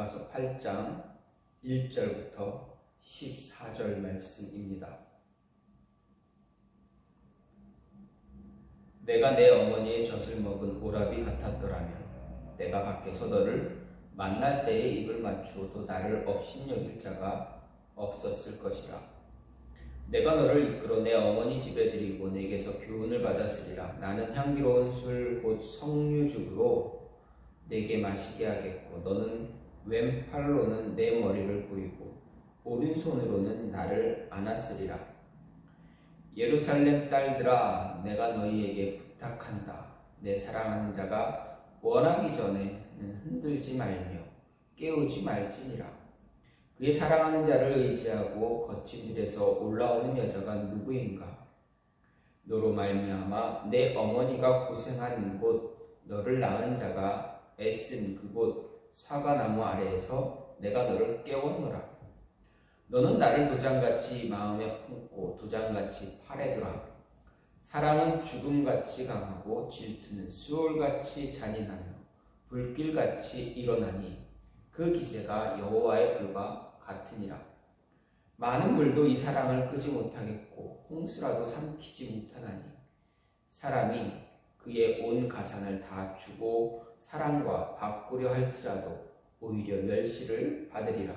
아가서 8장 1절부터 14절 말씀입니다. 내가 내 어머니의 젖을 먹은 오라비 같았더라면 내가 밖에서 너를 만날 때에 입을 맞추어도 나를 업신여길 자가 없었을 것이라. 내가 너를 이끌어 내 어머니 집에 들이고 내게서 교훈을 받았으리라. 나는 향기로운 술 곧 석류죽으로 내게 마시게 하겠고 너는 왼팔로는 내 머리를 보이고 오른손으로는 나를 안았으리라. 예루살렘 딸들아, 내가 너희에게 부탁한다. 내 사랑하는 자가 원하기 전에는 흔들지 말며 깨우지 말지니라. 그의 사랑하는 자를 의지하고 거친 길에서 올라오는 여자가 누구인가? 너로 말미암아 내 어머니가 고생한 곳, 너를 낳은 자가 애쓴 그곳 사과나무 아래에서 내가 너를 깨웠노라. 너는 나를 도장같이 마음에 품고 도장같이 팔에 두라. 사랑은 죽음같이 강하고 질투는 수월같이 잔인하며 불길같이 일어나니 그 기세가 여호와의 불과 같으니라. 많은 물도 이 사랑을 끄지 못하겠고 홍수라도 삼키지 못하나니 사람이 그의 온 가산을 다 주고 사랑과 바꾸려 할지라도 오히려 멸시를 받으리라.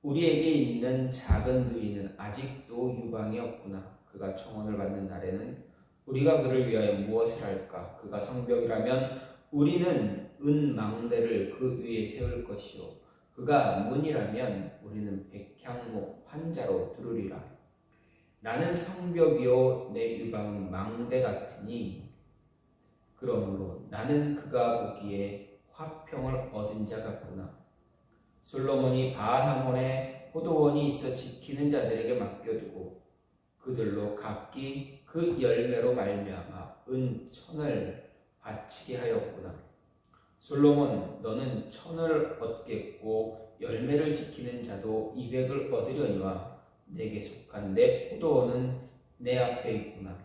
우리에게 있는 작은 누이는 아직도 유방이 없구나. 그가 청혼을 받는 날에는 우리가 그를 위하여 무엇을 할까? 그가 성벽이라면 우리는 은망대를 그 위에 세울 것이요 그가 문이라면 우리는 백향목 판자로 두르리라. 나는 성벽이요 내 유방은 망대 같으니 그러므로 나는 그가 보기에 화평을 얻은 자 같구나. 솔로몬이 바알하몬에 포도원이 있어 지키는 자들에게 맡겨두고 그들로 각기 그 열매로 말미암아 은천을 바치게 하였구나. 솔로몬, 너는 천을 얻겠고 열매를 지키는 자도 200을 얻으려니와 내게 속한 내 포도원은 내 앞에 있구나.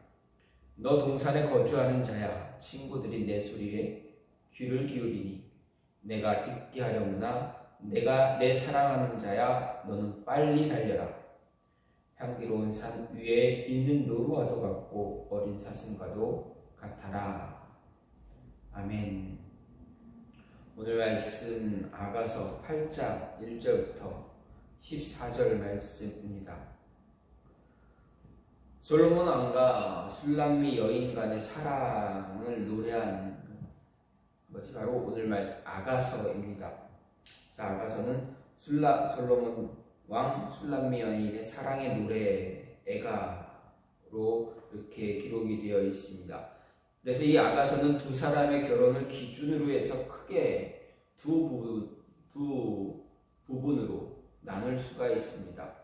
너 동산에 거주하는 자야, 친구들이 내 소리에 귀를 기울이니 내가 듣게 하려무나 내가 내 사랑하는 자야, 너는 빨리 달려라. 향기로운 산 위에 있는 노루와도 같고 어린 사슴과도 같아라. 아멘. 오늘 말씀 아가서 8장 1절부터 14절 말씀입니다. 솔로몬 왕과 술람미 여인 간의 사랑을 노래한 것이 바로 오늘 말씀 아가서입니다. 자, 아가서는 솔로몬 왕 술람미 여인의 사랑의 노래 애가로 이렇게 기록이 되어 있습니다. 그래서 이 아가서는 두 사람의 결혼을 기준으로 해서 크게 두 부분으로 나눌 수가 있습니다.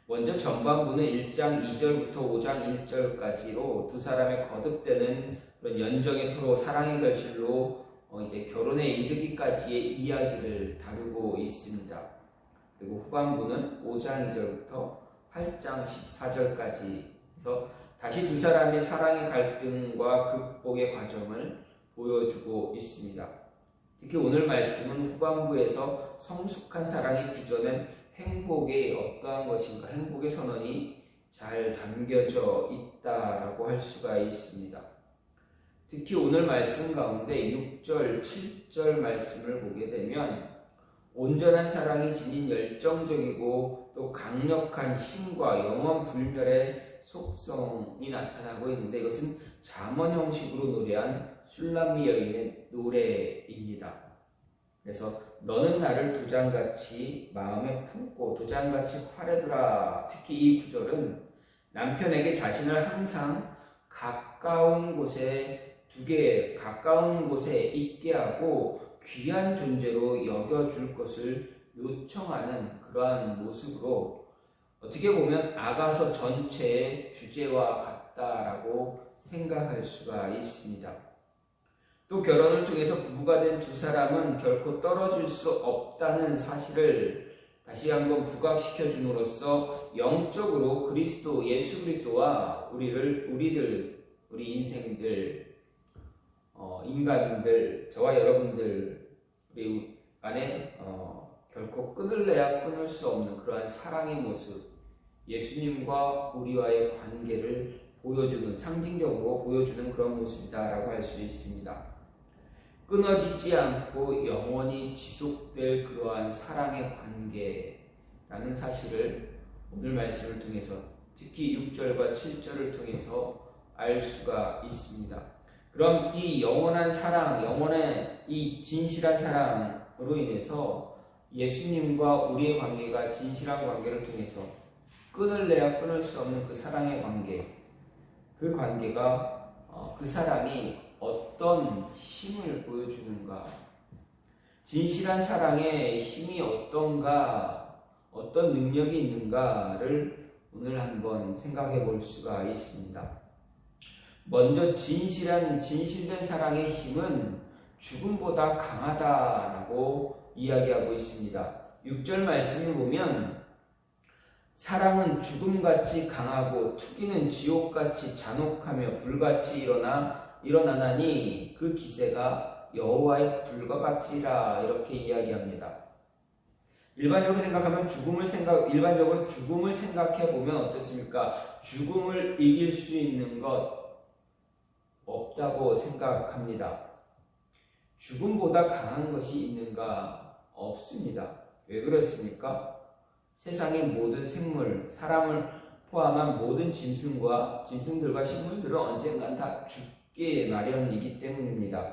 먼저 전반부는 1장 2절부터 5장 1절까지로 두 사람의 거듭되는 그런 연정의 토로 사랑의 결실로 이제 결혼에 이르기까지의 이야기를 다루고 있습니다. 그리고 후반부는 5장 2절부터 8장 14절까지 해서 다시 두 사람의 사랑의 갈등과 극복의 과정을 보여주고 있습니다. 특히 오늘 말씀은 후반부에서 성숙한 사랑이 빚어낸 행복이 어떠한 것인가, 행복의 선언이 잘 담겨져 있다라고 할 수가 있습니다. 특히 오늘 말씀 가운데 6절, 7절 말씀을 보게 되면 온전한 사랑이 지닌 열정적이고 또 강력한 힘과 영원 불멸의 속성이 나타나고 있는데 이것은 잠언 형식으로 노래한 술람미 여인의 노래입니다. 그래서 너는 나를 도장같이 마음에 품고 도장같이 팔에 두라. 특히 이 구절은 남편에게 자신을 항상 가까운 곳에 있게 하고 귀한 존재로 여겨줄 것을 요청하는 그러한 모습으로 어떻게 보면 아가서 전체의 주제와 같다라고 생각할 수가 있습니다. 또 결혼을 통해서 부부가 된 두 사람은 결코 떨어질 수 없다는 사실을 다시 한번 부각시켜 줌으로써 영적으로 예수 그리스도와 우리 인생들, 인간들, 저와 여러분들, 간에 결코 끊을래야 끊을 수 없는 그러한 사랑의 모습, 예수님과 우리와의 관계를 보여주는, 상징적으로 보여주는 그런 모습이다라고 할 수 있습니다. 끊어지지 않고 영원히 지속될 그러한 사랑의 관계라는 사실을 오늘 말씀을 통해서, 특히 6절과 7절을 통해서 알 수가 있습니다. 그럼 이 영원한 사랑, 영원한 이 진실한 사랑으로 인해서 예수님과 우리의 관계가 진실한 관계를 통해서 끊을래야 끊을 수 없는 그 사랑의 관계, 그 관계가 그 사랑이 어떤 힘을 보여주는가, 진실한 사랑의 힘이 어떤가, 어떤 능력이 있는가를 오늘 한번 생각해 볼 수가 있습니다. 먼저 진실된 사랑의 힘은 죽음보다 강하다라고 이야기하고 있습니다. 6절 말씀을 보면 사랑은 죽음같이 강하고 투기는 지옥같이 잔혹하며 불같이 일어나나니 그 기세가 여호와의 불과 같으리라, 이렇게 이야기합니다. 일반적으로 죽음을 생각해 보면 어떻습니까? 죽음을 이길 수 있는 것 없다고 생각합니다. 죽음보다 강한 것이 있는가? 없습니다. 왜 그렇습니까? 세상의 모든 생물, 사람을 포함한 모든 짐승들과 식물들은 언젠간 다 죽게 마련이기 때문입니다.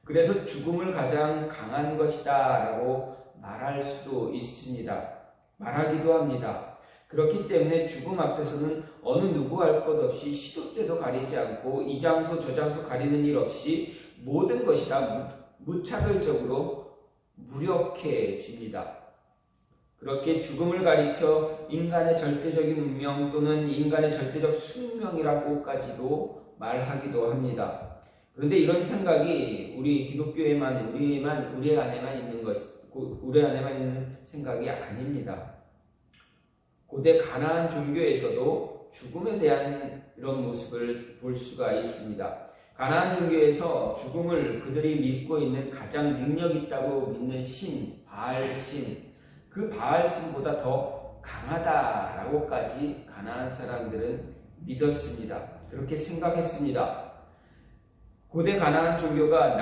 그래서 죽음을 가장 강한 것이다 라고 말할 수도 있습니다. 말하기도 합니다. 그렇기 때문에 죽음 앞에서는 어느 누구 할 것 없이 시도 때도 가리지 않고 이 장소 저 장소 가리는 일 없이 모든 것이 다 무차별적으로 무력해집니다. 그렇게 죽음을 가리켜 인간의 절대적인 운명 또는 인간의 절대적 숙명이라고까지도 말하기도 합니다. 그런데 이런 생각이 우리 기독교에만, 우리 안에만 있는 생각이 아닙니다. 고대 가나안 종교에서도 죽음에 대한 이런 모습을 볼 수가 있습니다. 가나안 종교에서 죽음을 그들이 믿고 있는 가장 능력 있다고 믿는 신, 바알신, 그 바알신보다 더 강하다라고까지 가나안 사람들은 믿었습니다. 그렇게 생각했습니다. 고대 가나안 종교가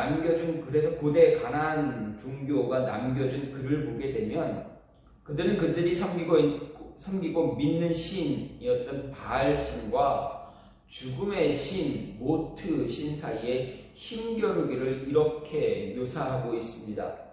그래서 고대 가나안 종교가 남겨준 글을 보게 되면 그들은 그들이 섬기고 믿는 신이었던 바알신과 죽음의 신, 모트 신 사이에 힘겨루기를 이렇게 묘사하고 있습니다.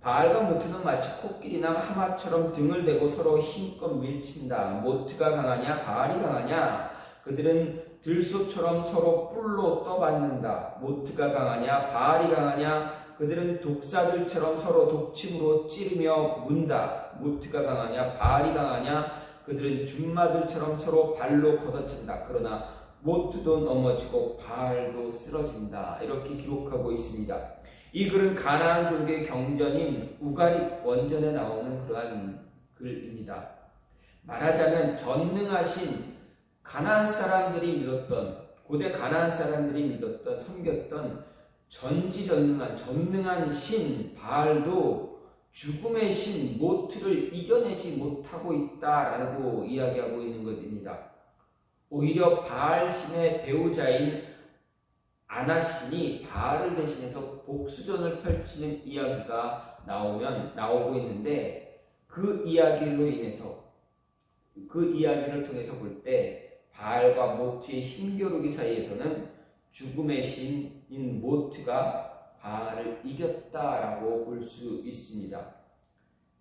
바알과 모트는 마치 코끼리나 하마처럼 등을 대고 서로 힘껏 밀친다. 모트가 강하냐 바알이 강하냐, 그들은 들소처럼 서로 뿔로 떠받는다. 모트가 강하냐 바알이 강하냐, 그들은 독사들처럼 서로 독침으로 찌르며 문다. 모트가 강하냐 바알이 강하냐, 그들은 준마들처럼 서로 발로 걷어찬다. 그러나 모트도 넘어지고 바알도 쓰러진다. 이렇게 기록하고 있습니다. 이 글은 가나안 종교의 경전인 우가릿 원전에 나오는 그러한 글입니다. 말하자면 전능하신 가나안 사람들이 믿었던, 고대 가나안 사람들이 믿었던, 섬겼던 전능한 신 바알도 죽음의 신 모트를 이겨내지 못하고 있다라고 이야기하고 있는 것입니다. 오히려 바알 신의 배우자인 아나신이 바알을 대신해서 복수전을 펼치는 이야기가 나오고 있는데, 그 이야기를 통해서 볼 때 바알과 모트의 힘겨루기 사이에서는 죽음의 신인 모트가 바알을 이겼다라고 볼 수 있습니다.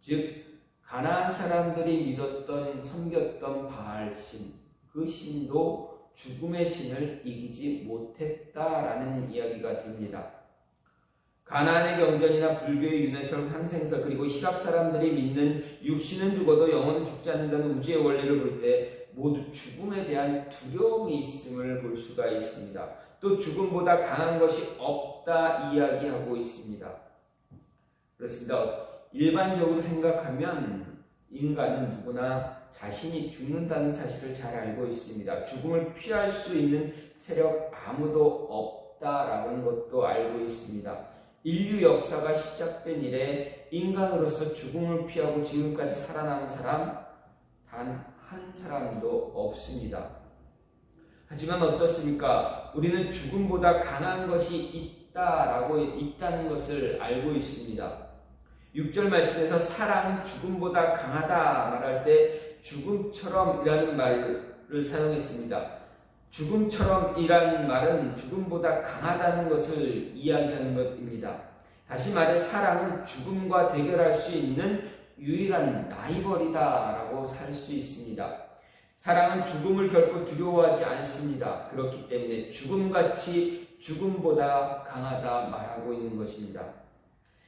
즉 가나안 사람들이 믿었던, 섬겼던 바알신, 그 신도 죽음의 신을 이기지 못했다라는 이야기가 됩니다. 가나안의 경전이나 불교의 유네설, 항생설, 그리고 히랍 사람들이 믿는 육신은 죽어도 영혼은 죽지 않는다는 우주의 원리를 볼 때 모두 죽음에 대한 두려움이 있음을 볼 수가 있습니다. 또 죽음보다 강한 것이 없다 이야기하고 있습니다. 그렇습니다. 일반적으로 생각하면 인간은 누구나 자신이 죽는다는 사실을 잘 알고 있습니다. 죽음을 피할 수 있는 세력 아무도 없다라는 것도 알고 있습니다. 인류 역사가 시작된 이래 인간으로서 죽음을 피하고 지금까지 살아남은 사람 단 한 사람도 없습니다. 하지만 어떻습니까? 우리는 죽음보다 강한 것이 있다는 것을 알고 있습니다. 6절 말씀에서 사랑은 죽음보다 강하다 말할 때 죽음처럼이라는 말을 사용했습니다. 죽음처럼이라는 말은 죽음보다 강하다는 것을 이야기하는 것입니다. 다시 말해 사랑은 죽음과 대결할 수 있는 유일한 라이벌이다라고 할 수 있습니다. 사랑은 죽음을 결코 두려워하지 않습니다. 그렇기 때문에 죽음같이 죽음보다 강하다 말하고 있는 것입니다.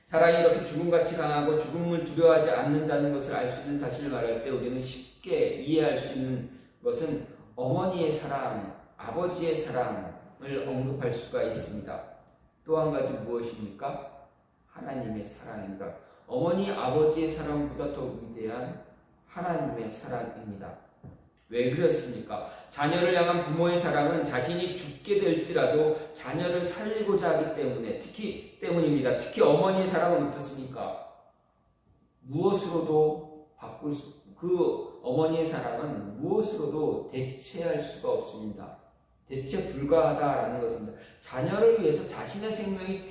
사랑이 이렇게 죽음같이 강하고 죽음을 두려워하지 않는다는 것을 알 수 있는 사실을 말할 때 우리는 쉽게 이해할 수 있는 것은 어머니의 사랑, 아버지의 사랑을 언급할 수가 있습니다. 또 한 가지 무엇입니까? 하나님의 사랑입니다. 어머니, 아버지의 사랑보다 더 위대한 하나님의 사랑입니다. 왜 그렇습니까? 자녀를 향한 부모의 사랑은 자신이 죽게 될지라도 자녀를 살리고자 하기 때문에 때문입니다. 특히 어머니의 사랑은 어떻습니까? 무엇으로도 그 어머니의 사랑은 무엇으로도 대체할 수가 없습니다. 대체 불가하다라는 것입니다. 자녀를 위해서 자신의 생명이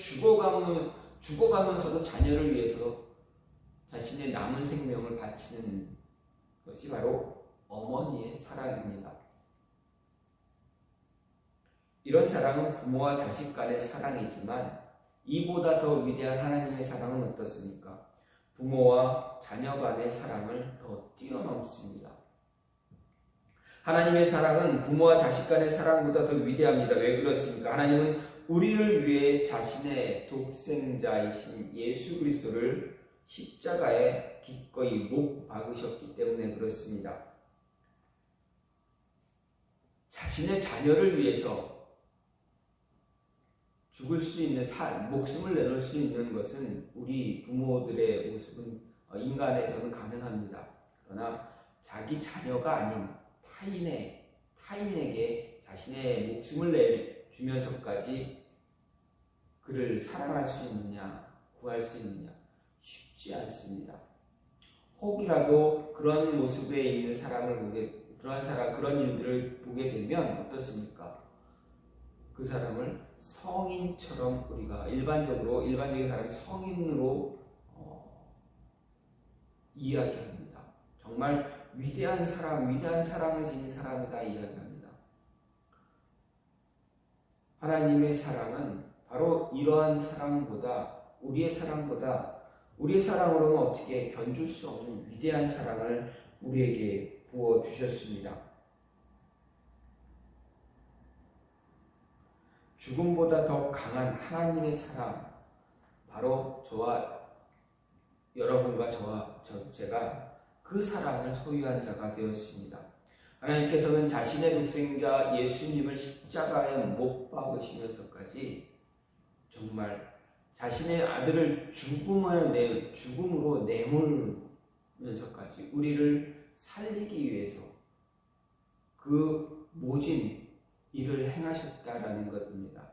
죽어가면서도 자녀를 위해서 자신의 남은 생명을 바치는 것이 바로 어머니의 사랑입니다. 이런 사랑은 부모와 자식 간의 사랑이지만 이보다 더 위대한 하나님의 사랑은 어떻습니까? 부모와 자녀 간의 사랑을 더 뛰어넘습니다. 하나님의 사랑은 부모와 자식 간의 사랑보다 더 위대합니다. 왜 그렇습니까? 하나님은 우리를 위해 자신의 독생자이신 예수 그리스도를 십자가에 기꺼이 못 박으셨기 때문에 그렇습니다. 자신의 자녀를 위해서 죽을 수 있는 목숨을 내놓을 수 있는 것은 우리 부모들의 모습은 인간에서는 가능합니다. 그러나 자기 자녀가 아닌 타인에게 자신의 목숨을 내주면서까지 그를 사랑할 수 있느냐, 구할 수 있느냐 쉽지 않습니다. 혹이라도 그런 모습에 있는 그런 일들을 보게 되면 어떻습니까? 그 사람을 성인처럼 우리가 일반적인 사람이 성인으로 이야기합니다. 정말 위대한 사랑을 지닌 사람이다 이야기합니다. 하나님의 사랑은 바로 이러한 사랑보다 우리의 사랑으로는 어떻게 견줄 수 없는 위대한 사랑을 우리에게 부어주셨습니다. 죽음보다 더 강한 하나님의 사랑, 바로 저와 여러분과 제가 그 사랑을 소유한 자가 되었습니다. 하나님께서는 자신의 독생자 예수님을 십자가에 못 박으시면서까지 정말 자신의 아들을 죽음으로 내몰면서까지 우리를 살리기 위해서 그 모진 일을 행하셨다라는 것입니다.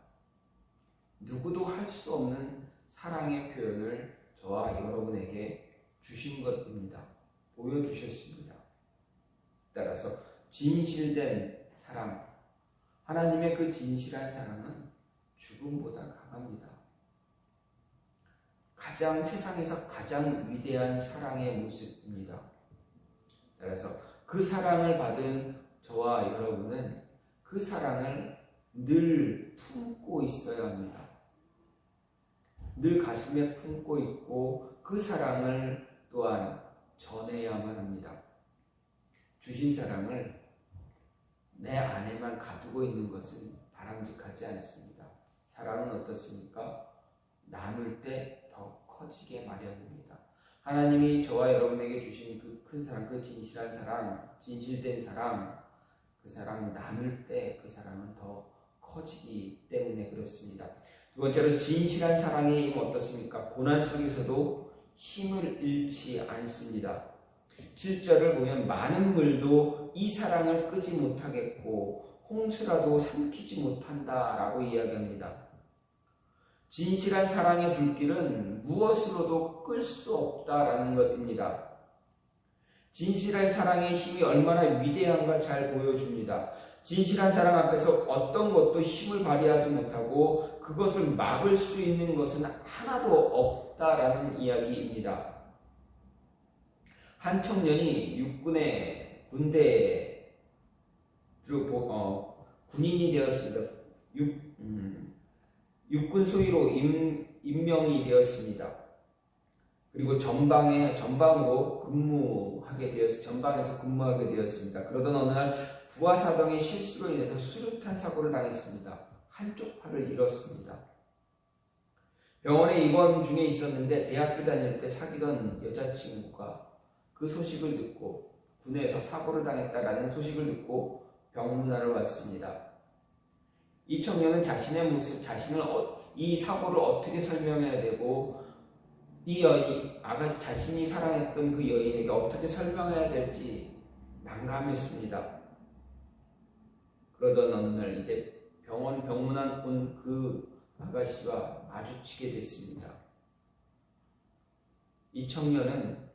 누구도 할 수 없는 사랑의 표현을 저와 여러분에게 주신 것입니다. 보여주셨습니다. 따라서 진실된 사랑, 하나님의 그 진실한 사랑은 죽음보다 강합니다. 세상에서 가장 위대한 사랑의 모습입니다. 따라서 그 사랑을 받은 저와 여러분은 그 사랑을 늘 품고 있어야 합니다. 늘 가슴에 품고 있고 그 사랑을 또한 전해야만 합니다. 주신 사랑을 내 안에만 가두고 있는 것은 바람직하지 않습니다. 사랑은 어떻습니까? 나눌 때 더 커지게 마련입니다. 하나님이 저와 여러분에게 주신 그 큰 사랑, 그 진실한 사랑, 진실된 사랑, 그 사랑 나눌 때 그 사랑은 더 커지기 때문에 그렇습니다. 두 번째로 진실한 사랑의 힘은 어떻습니까? 고난 속에서도 힘을 잃지 않습니다. 7절을 보면 많은 물도 이 사랑을 끄지 못하겠고 홍수라도 삼키지 못한다라고 이야기합니다. 진실한 사랑의 불길은 무엇으로도 끌 수 없다라는 것입니다. 진실한 사랑의 힘이 얼마나 위대한가 잘 보여줍니다. 진실한 사랑 앞에서 어떤 것도 힘을 발휘하지 못하고 그것을 막을 수 있는 것은 하나도 없다라는 이야기입니다. 한 청년이 군대에 군인이 되었습니다. 육군 소위로 임명이 되었습니다. 그리고 전방에서 근무하게 되었습니다. 그러던 어느 날 부하사병의 실수로 인해서 수류탄 사고를 당했습니다. 한쪽 팔을 잃었습니다. 병원에 입원 중에 있었는데 대학교 다닐 때 사귀던 여자친구가 그 소식을 듣고 군에서 사고를 당했다라는 소식을 듣고 병문안을 왔습니다. 이 청년은 자신의 모습, 이 사고를 어떻게 설명해야 되고 자신이 사랑했던 그 여인에게 어떻게 설명해야 될지 난감했습니다. 그러던 어느 날 이제 병문안 온 그 아가씨와 마주치게 됐습니다. 이 청년은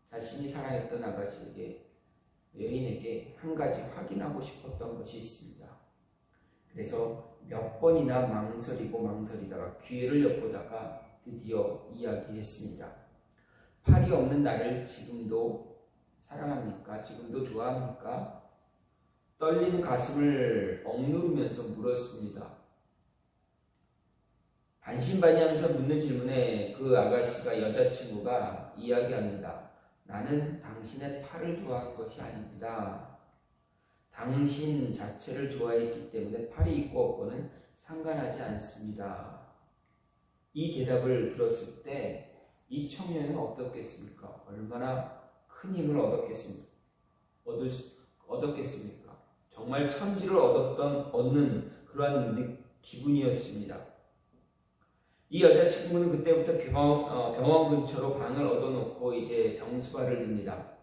자신이 사랑했던 여인에게 한 가지 확인하고 싶었던 것이 있습니다. 그래서 몇 번이나 망설이다가 기회를 엿보다가 드디어 이야기했습니다. 팔이 없는 나를 지금도 사랑합니까? 지금도 좋아합니까? 떨리는 가슴을 억누르면서 물었습니다. 반신반의하면서 묻는 질문에 그 아가씨가 여자친구가 이야기합니다. 나는 당신의 팔을 좋아한 것이 아닙니다. 당신 자체를 좋아했기 때문에 팔이 있고 없고는 상관하지 않습니다. 이 대답을 들었을 때 이 청년은 어떻겠습니까? 얼마나 큰 힘을 얻었겠습니까? 정말 천지를 얻는 그러한 기분이었습니다. 이 여자친구는 그때부터 병원 근처로 방을 얻어놓고 이제 병수발을 듭니다.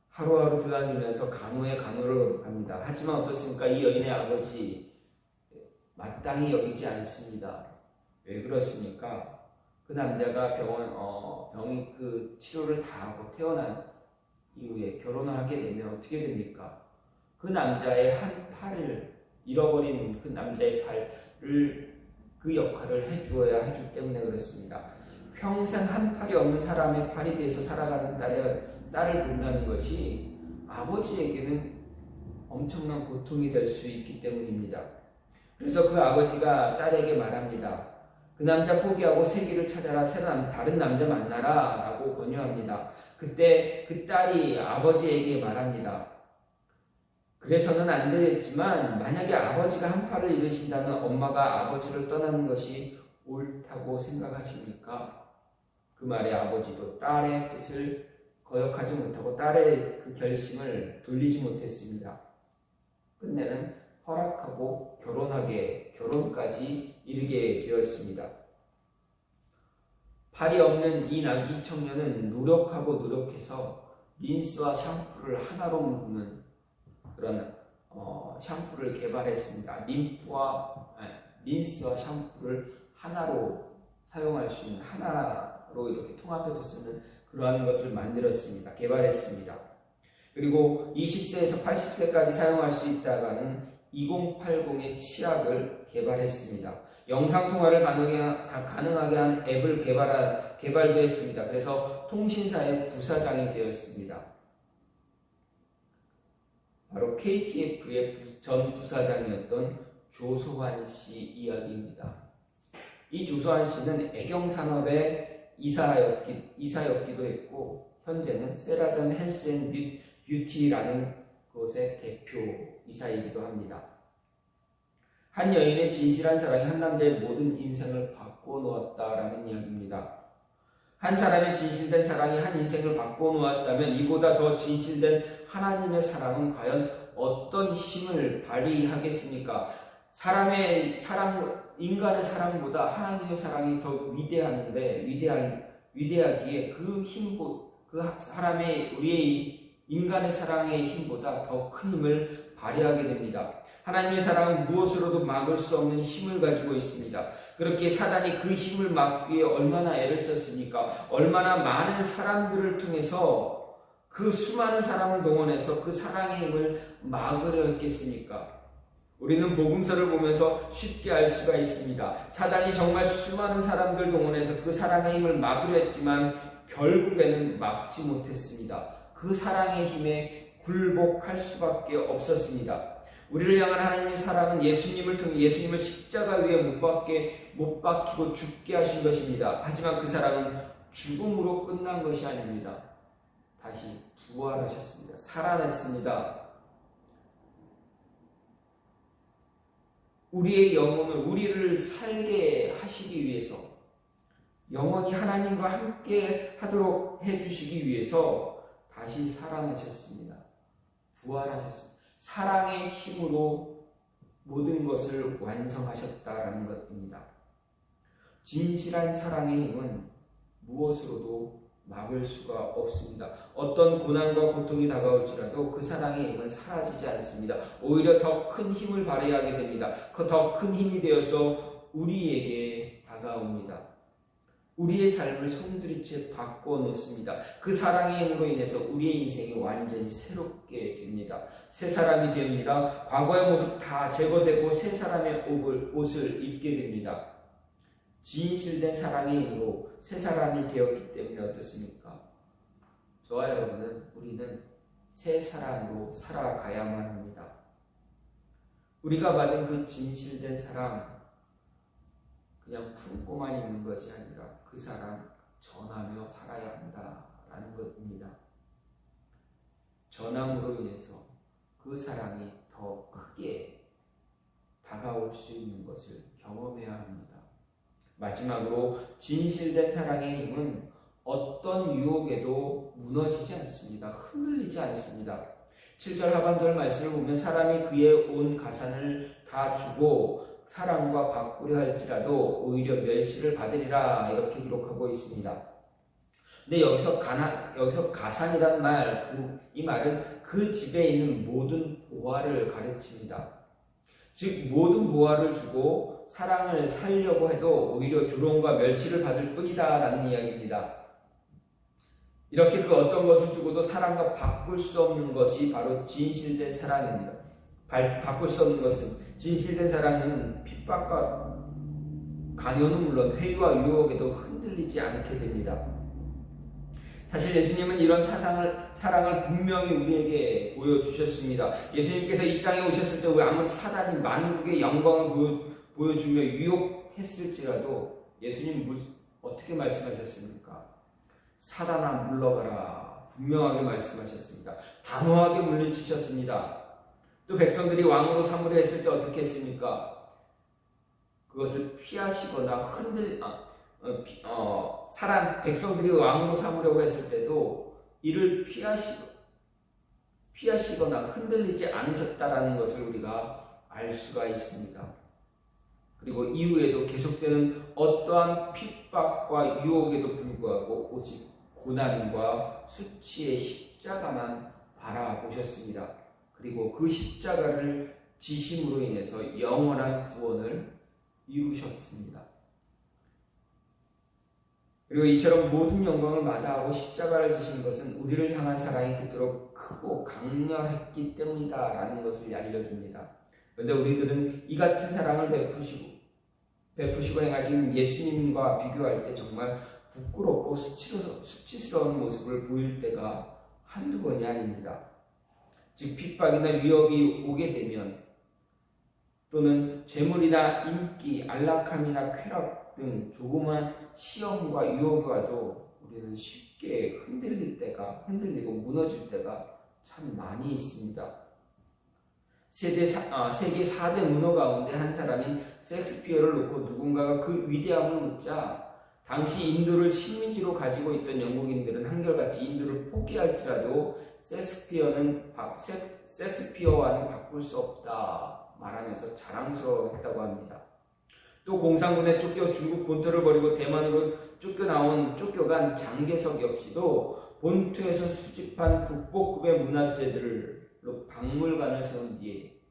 하루하루 드다니면서 간호에 간호를 얻어갑니다. 하지만 어떻습니까? 이 여인의 아버지 마땅히 여기지 않습니다. 왜 그렇습니까? 그 남자가 병이 치료를 다 하고 태어난 이후에 결혼을 하게 되면 어떻게 됩니까? 그 남자의 한 팔을 잃어버린 그 남자의 팔을 그 역할을 해주어야 하기 때문에 그렇습니다. 평생 한 팔이 없는 사람의 팔이 돼서 살아가는 딸을 본다는 것이 아버지에게는 엄청난 고통이 될 수 있기 때문입니다. 그래서 그 아버지가 딸에게 말합니다. 그 남자 포기하고 세기를 찾아라, 다른 남자 만나라 라고 권유합니다. 그때 그 딸이 아버지에게 말합니다. 그래서는 안 되겠지만 만약에 아버지가 한 팔을 잃으신다면 엄마가 아버지를 떠나는 것이 옳다고 생각하십니까? 그 말에 아버지도 딸의 뜻을 거역하지 못하고 딸의 그 결심을 돌리지 못했습니다. 끝내는 허락하고 결혼까지 이르게 되었습니다. 팔이 없는 이 청년은 노력해서 린스와 샴푸를 하나로 묶는 그런 샴푸를 개발했습니다. 린스와 샴푸를 하나로 사용할 수 있는, 하나로 이렇게 통합해서 쓰는 그러한 것을 개발했습니다. 그리고 20세에서 80세까지 사용할 수 있다가는 2080의 치약을 개발했습니다. 영상통화를 가능하게 한 앱을 개발도 했습니다. 그래서 통신사의 부사장이 되었습니다. 바로 KTF의 전 부사장이었던 조소환 씨 이야기입니다. 이 조소환 씨는 애경산업의 이사였기도 했고 현재는 세라전 헬스 앤 뷰티라는 곳의 대표이사이기도 합니다. 한 여인의 진실한 사랑이 한 남자의 모든 인생을 바꿔놓았다라는 이야기입니다. 한 사람의 진실된 사랑이 한 인생을 바꿔놓았다면 이보다 더 진실된 하나님의 사랑은 과연 어떤 힘을 발휘하겠습니까? 인간의 사랑보다 하나님의 사랑이 더 위대하기에 우리의 인간의 사랑의 힘보다 더 큰 힘을 발휘하게 됩니다. 하나님의 사랑은 무엇으로도 막을 수 없는 힘을 가지고 있습니다. 그렇게 사단이 그 힘을 막기 위해 얼마나 애를 썼습니까? 얼마나 많은 사람들을 통해서 그 수많은 사람을 동원해서 그 사랑의 힘을 막으려 했겠습니까? 우리는 복음서를 보면서 쉽게 알 수가 있습니다. 사단이 정말 수많은 사람들 동원해서 그 사랑의 힘을 막으려 했지만 결국에는 막지 못했습니다. 그 사랑의 힘에 굴복할 수밖에 없었습니다. 우리를 향한 하나님의 사랑은 예수님을 통해 예수님을 십자가 위에 못 박히고 죽게 하신 것입니다. 하지만 그 사랑은 죽음으로 끝난 것이 아닙니다. 다시 부활하셨습니다. 살아났습니다. 우리의 영혼을, 우리를 살게 하시기 위해서, 영원히 하나님과 함께 하도록 해주시기 위해서 다시 살아나셨습니다. 부활하셨습니다. 사랑의 힘으로 모든 것을 완성하셨다라는 것입니다. 진실한 사랑의 힘은 무엇으로도 막을 수가 없습니다. 어떤 고난과 고통이 다가올지라도 그 사랑의 힘은 사라지지 않습니다. 오히려 더 큰 힘을 발휘하게 됩니다. 그 더 큰 힘이 되어서 우리에게 다가옵니다. 우리의 삶을 손들이채 바꿔놓습니다. 그 사랑의 힘으로 인해서 우리의 인생이 완전히 새롭게 됩니다. 새 사람이 됩니다. 과거의 모습 다 제거되고 새 사람의 옷을 입게 됩니다. 진실된 사랑의 힘으로 새 사람이 되었기 때문에 어떻습니까? 저와 우리는 새 사람으로 살아가야만 합니다. 우리가 받은 그 진실된 사랑, 그냥 품고만 있는 것이 아니라 그 사랑 전하며 살아야 한다라는 것입니다. 전함으로 인해서 그 사랑이 더 크게 다가올 수 있는 것을 경험해야 합니다. 마지막으로 진실된 사랑의 힘은 어떤 유혹에도 무너지지 않습니다. 흔들리지 않습니다. 7절 하반절 말씀을 보면 사람이 그의 온 가산을 다 주고 사랑과 바꾸려 할지라도 오히려 멸시를 받으리라 이렇게 기록하고 있습니다. 근데 여기서 가산이란 말, 이 말은 그 집에 있는 모든 보화를 가르칩니다. 즉 모든 보화를 주고 사랑을 살려고 해도 오히려 조롱과 멸시를 받을 뿐이다 라는 이야기입니다. 이렇게 그 어떤 것을 주고도 사랑과 바꿀 수 없는 것이 바로 진실된 사랑입니다. 바꿀 수 없는 것은, 진실된 사랑은 핍박과 강요는 물론 회유와 유혹에도 흔들리지 않게 됩니다. 사실 예수님은 이런 사랑을 분명히 우리에게 보여주셨습니다. 예수님께서 이 땅에 오셨을 때 아무리 사단이 만국의 영광을 보여주며 유혹했을지라도 예수님 어떻게 말씀하셨습니까? 사단아 물러가라 분명하게 말씀하셨습니다. 단호하게 물리치셨습니다. 또 백성들이 왕으로 삼으려 했을 때 어떻게 했습니까? 그것을 피하시거나 백성들이 왕으로 삼으려고 했을 때도 이를 피하시거나 흔들리지 않으셨다라는 것을 우리가 알 수가 있습니다. 그리고 이후에도 계속되는 어떠한 핍박과 유혹에도 불구하고 오직 고난과 수치의 십자가만 바라보셨습니다. 그리고 그 십자가를 지심으로 인해서 영원한 구원을 이루셨습니다. 그리고 이처럼 모든 영광을 마다하고 십자가를 지신 것은 우리를 향한 사랑이 그토록 크고 강렬했기 때문이다라는 것을 알려줍니다. 그런데 우리들은 이 같은 사랑을 베푸시고 행하신 예수님과 비교할 때 정말 부끄럽고 수치스러운 모습을 보일 때가 한두 번이 아닙니다. 즉 핍박이나 위협이 오게 되면, 또는 재물이나 인기, 안락함이나 쾌락 등 조그만 시험과 유혹이 와도 우리는 쉽게 흔들리고 무너질 때가 참 많이 있습니다. 세계 4대 문호 가운데 한 사람인 셰익스피어를 놓고 누군가가 그 위대함을 묻자 당시 인도를 식민지로 가지고 있던 영국인들은 한결같이 인도를 포기할지라도 셰익스피어와는 바꿀 수 없다 말하면서 자랑스러워했다고 합니다. 또 공산군에 쫓겨 중국 본토를 버리고 대만으로 쫓겨간 장개석 역시도 본토에서 수집한 국보급의 문화재들로 그리고 박물관을 세운 뒤에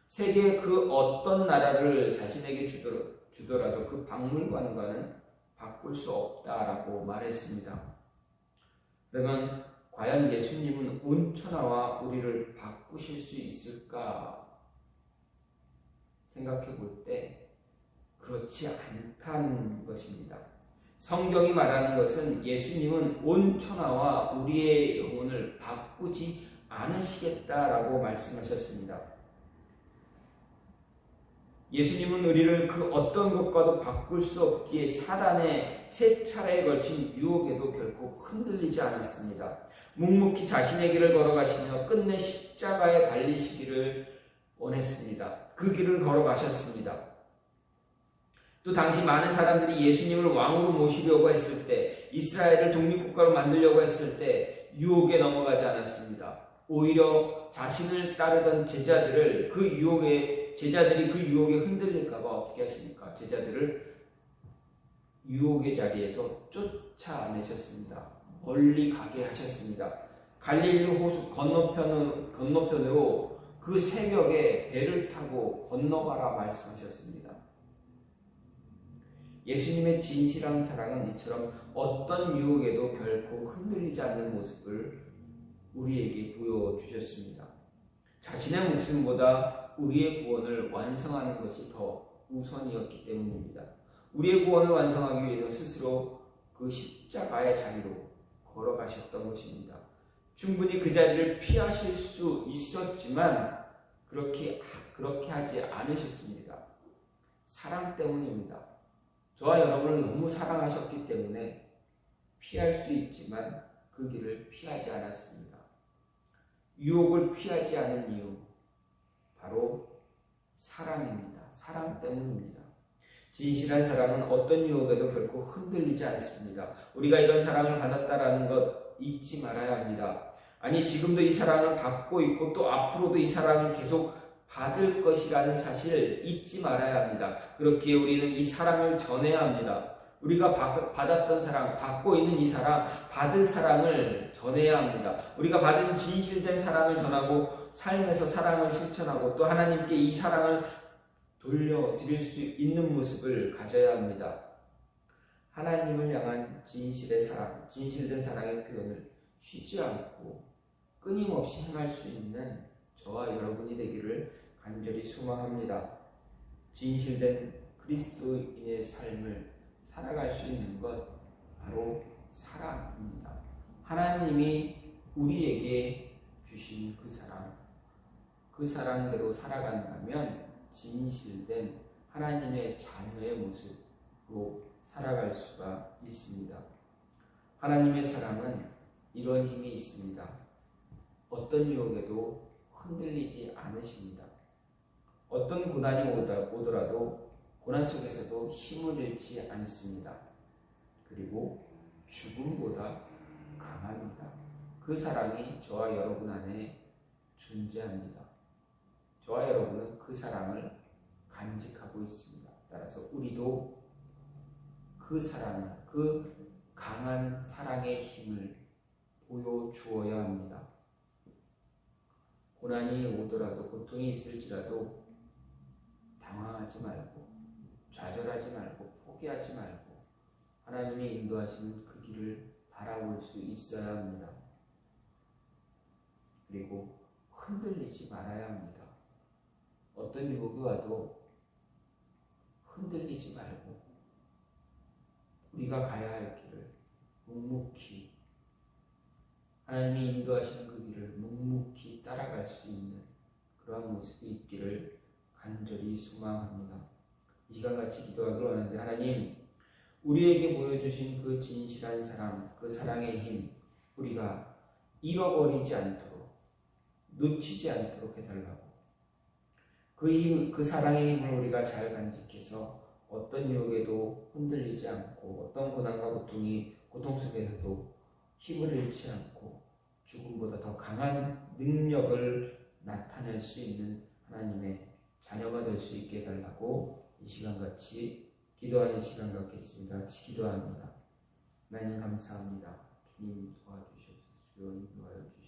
세계의 그 어떤 나라를 자신에게 주더라도 그 박물관과는 바꿀 수 없다라고 말했습니다. 그러면 과연 예수님은 온천하와 우리를 바꾸실 수 있을까 생각해 볼 때 그렇지 않다는 것입니다. 성경이 말하는 것은 예수님은 온천하와 우리의 영혼을 바꾸지 않으시겠다라고 말씀하셨습니다. 예수님은 우리를 그 어떤 것과도 바꿀 수 없기에 사단의 세 차례에 걸친 유혹에도 결코 흔들리지 않았습니다. 묵묵히 자신의 길을 걸어가시며 끝내 십자가에 달리시기를 원했습니다. 그 길을 걸어가셨습니다. 또 당시 많은 사람들이 예수님을 왕으로 모시려고 했을 때, 이스라엘을 독립국가로 만들려고 했을 때 유혹에 넘어가지 않았습니다. 오히려 자신을 따르던 제자들이 그 유혹에 흔들릴까봐 어떻게 하십니까? 제자들을 유혹의 자리에서 쫓아내셨습니다. 멀리 가게 하셨습니다. 갈릴리 호수 건너편으로 그 새벽에 배를 타고 건너가라 말씀하셨습니다. 예수님의 진실한 사랑은 이처럼 어떤 유혹에도 결코 흔들리지 않는 모습을 우리에게 보여주셨습니다. 자신의 목숨보다 우리의 구원을 완성하는 것이 더 우선이었기 때문입니다. 우리의 구원을 완성하기 위해서 스스로 그 십자가의 자리로 걸어가셨던 것입니다. 충분히 그 자리를 피하실 수 있었지만 그렇게 하지 않으셨습니다. 사랑 때문입니다. 저와 여러분을 너무 사랑하셨기 때문에 피할 수 있지만 그 길을 피하지 않았습니다. 유혹을 피하지 않은 이유 바로 사랑입니다. 사랑 때문입니다. 진실한 사랑은 어떤 유혹에도 결코 흔들리지 않습니다. 우리가 이런 사랑을 받았다라는 것 잊지 말아야 합니다. 아니 지금도 이 사랑을 받고 있고 또 앞으로도 이 사랑을 계속 받을 것이라는 사실을 잊지 말아야 합니다. 그렇기에 우리는 이 사랑을 전해야 합니다. 우리가 받았던 사랑, 받고 있는 이 사랑, 받을 사랑을 전해야 합니다. 우리가 받은 진실된 사랑을 전하고 삶에서 사랑을 실천하고 또 하나님께 이 사랑을 돌려드릴 수 있는 모습을 가져야 합니다. 하나님을 향한 진실의 사랑, 진실된 사랑의 표현을 쉬지 않고 끊임없이 행할 수 있는 저와 여러분이 되기를 간절히 소망합니다. 진실된 그리스도인의 삶을 살아갈 수 있는 것 바로 사랑입니다. 하나님이 우리에게 주신 그 사랑대로 살아간다면 진실된 하나님의 자녀의 모습으로 살아갈 수가 있습니다. 하나님의 사랑은 이런 힘이 있습니다. 어떤 유혹에도 흔들리지 않으십니다. 어떤 고난이 오더라도 고난 속에서도 힘을 잃지 않습니다. 그리고 죽음보다 강합니다. 그 사랑이 저와 여러분 안에 존재합니다. 저와 여러분은 그 사랑을 간직하고 있습니다. 따라서 우리도 그 사랑을, 그 강한 사랑의 힘을 보여주어야 합니다. 고난이 오더라도, 고통이 있을지라도 당황하지 말고, 좌절하지 말고, 포기하지 말고 하나님이 인도하시는 그 길을 바라볼 수 있어야 합니다. 그리고 흔들리지 말아야 합니다. 어떤 유혹이 와도 흔들리지 말고 우리가 가야 할 길을 묵묵히, 하나님이 인도하시는 그 길을 묵묵히 따라갈 수 있는 그러한 모습이 있기를 간절히 소망합니다. 이 시간 같이 기도하기를 원하는데, 하나님, 우리에게 보여주신 그 진실한 사랑, 그 사랑의 힘, 우리가 잃어버리지 않도록, 놓치지 않도록 해달라고. 그 힘, 그 사랑의 힘을 우리가 잘 간직해서 어떤 유혹에도 흔들리지 않고, 어떤 고난과 고통 속에서도 힘을 잃지 않고 죽음보다 더 강한 능력을 나타낼 수 있는 하나님의 자녀가 될 수 있게 해달라고 이 시간같이 기도하는 시간 갖겠습니다. 같이 기도합니다. 하나님 감사합니다. 주님 도와주시옵소서. 주여 인도하여 주시옵소서.